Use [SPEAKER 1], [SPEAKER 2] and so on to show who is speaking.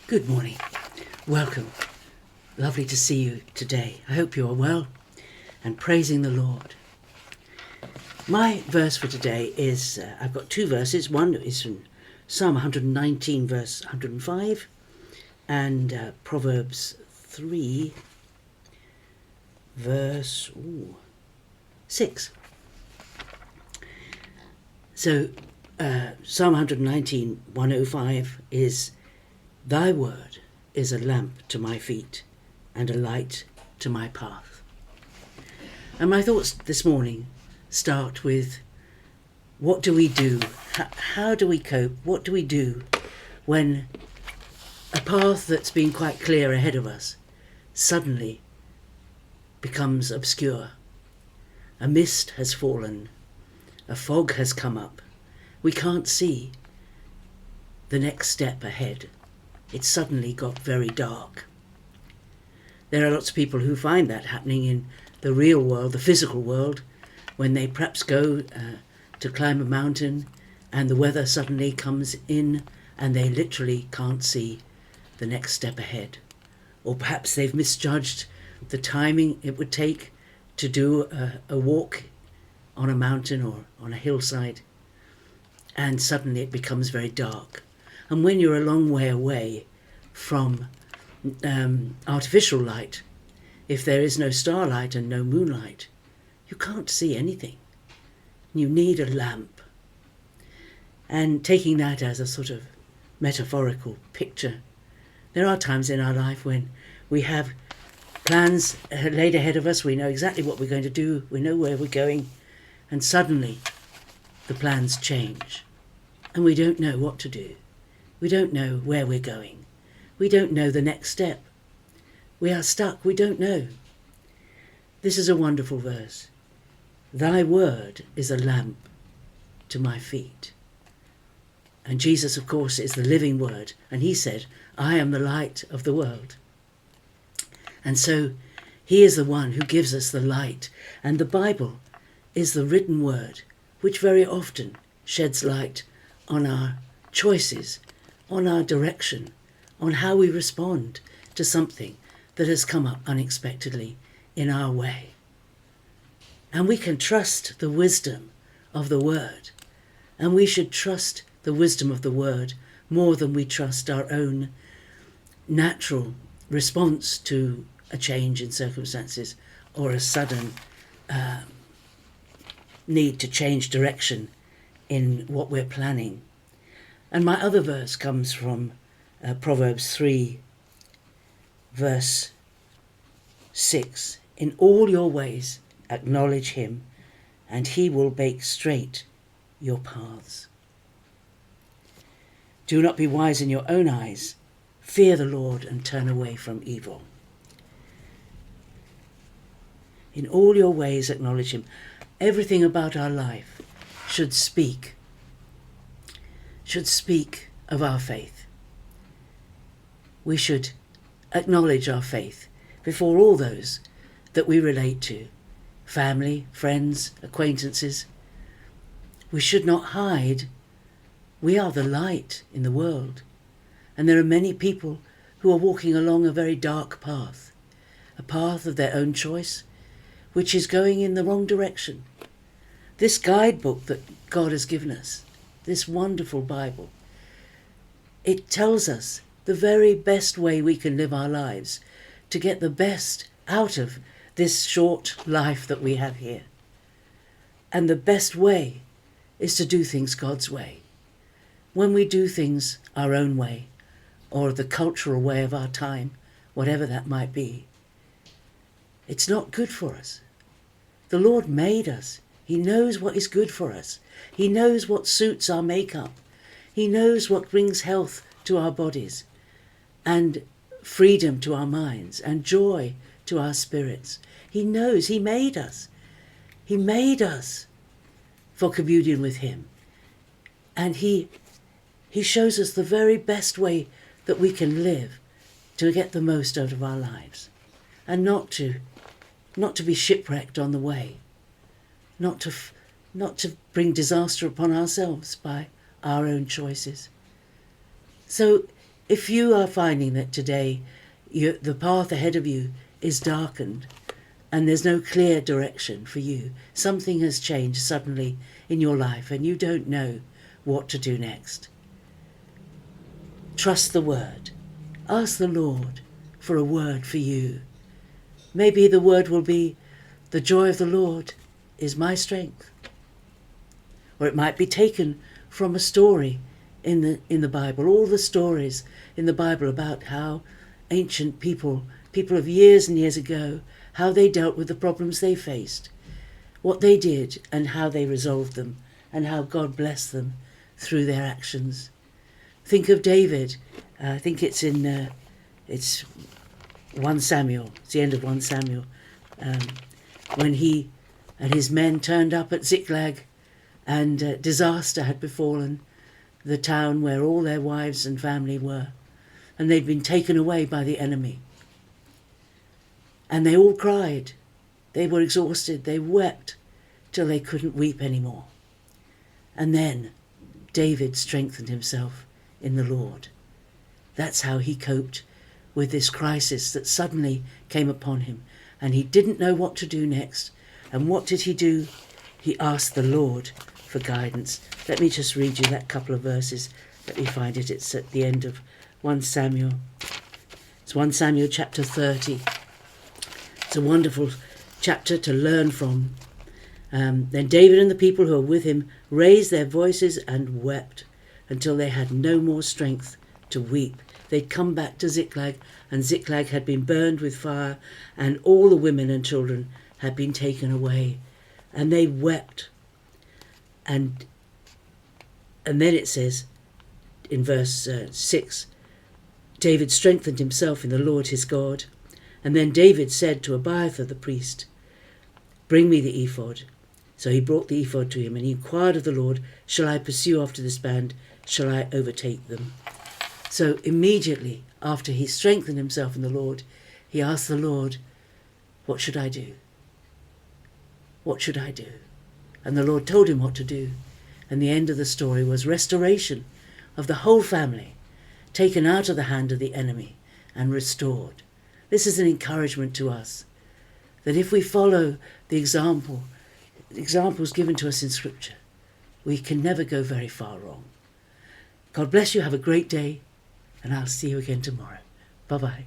[SPEAKER 1] Good morning. Welcome. Lovely to see you today. I hope you are well and praising the Lord. My verse for today is, I've got two verses. One is from Psalm 119, verse 105, and Proverbs 3, verse 6. So, Psalm 119, 105 is, Thy word is a lamp to my feet and a light to my path. And my thoughts this morning start with, what do we do? How do we cope? What do we do when a path that's been quite clear ahead of us suddenly becomes obscure? A mist has fallen. A fog has come up. We can't see the next step ahead. It suddenly got very dark. There are lots of people who find that happening in the real world, the physical world, when they perhaps go to climb a mountain and the weather suddenly comes in and they literally can't see the next step ahead. Or perhaps they've misjudged the timing it would take to do a walk on a mountain or on a hillside, and suddenly it becomes very dark. And when you're a long way away from artificial light, if there is no starlight and no moonlight, you can't see anything. You need a lamp. And taking that as a sort of metaphorical picture, there are times in our life when we have plans laid ahead of us, we know exactly what we're going to do, we know where we're going, and suddenly the plans change and we don't know what to do. We don't know where we're going. We don't know the next step. We are stuck. We don't know. This is a wonderful verse. Thy word is a lamp to my feet. And Jesus, of course, is the living word. And he said, I am the light of the world. And so he is the one who gives us the light. And the Bible is the written word, which very often sheds light on our choices, on our direction, on how we respond to something that has come up unexpectedly in our way. And we can trust the wisdom of the word, and we should trust the wisdom of the word more than we trust our own natural response to a change in circumstances or a sudden need to change direction in what we're planning. And my other verse comes from Proverbs 3, verse 6. In all your ways acknowledge him, and he will make straight your paths. Do not be wise in your own eyes. Fear the Lord and turn away from evil. In all your ways acknowledge him. Everything about our life should speak of our faith. We should acknowledge our faith before all those that we relate to, family, friends, acquaintances. We should not hide. We are the light in the world, and there are many people who are walking along a very dark path, a path of their own choice, which is going in the wrong direction. This guidebook that God has given us, this wonderful Bible, it tells us the very best way we can live our lives to get the best out of this short life that we have here. And the best way is to do things God's way. When we do things our own way, or the cultural way of our time, whatever that might be, it's not good for us. The Lord made us. He knows what is good for us. He knows what suits our makeup. He knows what brings health to our bodies and freedom to our minds and joy to our spirits. He knows. He made us. He made us for communion with him. And he shows us the very best way that we can live to get the most out of our lives, and not to be shipwrecked on the way. Not to bring disaster upon ourselves by our own choices. So If you are finding that today the path ahead of you is darkened and there's no clear direction for you, something has changed suddenly in your life and you don't know what to do next, trust the word. Ask the Lord for a word for you. Maybe the word will be, the joy of the Lord is my strength. Or it might be taken from a story in the Bible. All the stories in the Bible about how ancient people of years and years ago, how they dealt with the problems they faced, what they did and how they resolved them, and how God blessed them through their actions. Think of David. I think it's in it's 1 Samuel. It's the end of 1 Samuel. When he and his men turned up at Ziklag, and disaster had befallen the town where all their wives and family were, and they'd been taken away by the enemy. And they all cried. They were exhausted. They wept till they couldn't weep anymore. And then David strengthened himself in the Lord. That's how he coped with this crisis that suddenly came upon him. And he didn't know what to do next. And what did he do? He asked the Lord for guidance. Let me just read you that couple of verses. Let me find it. It's at the end of 1 Samuel. It's 1 Samuel chapter 30. It's a wonderful chapter to learn from. Then David and the people who were with him raised their voices and wept until they had no more strength to weep. They'd come back to Ziklag, and Ziklag had been burned with fire, and all the women and children had been taken away. And they wept. And then it says in verse 6, David strengthened himself in the Lord his God. And then David said to Abiathar the priest, bring me the ephod. So he brought the ephod to him, and he inquired of the Lord, shall I pursue after this band? Shall I overtake them? So immediately after he strengthened himself in the Lord, he asked the Lord, what should I do? What should I do? And the Lord told him what to do. And the end of the story was restoration of the whole family, taken out of the hand of the enemy and restored. This is an encouragement to us, that if we follow the examples given to us in Scripture, we can never go very far wrong. God bless you. Have a great day, and I'll see you again tomorrow. Bye-bye.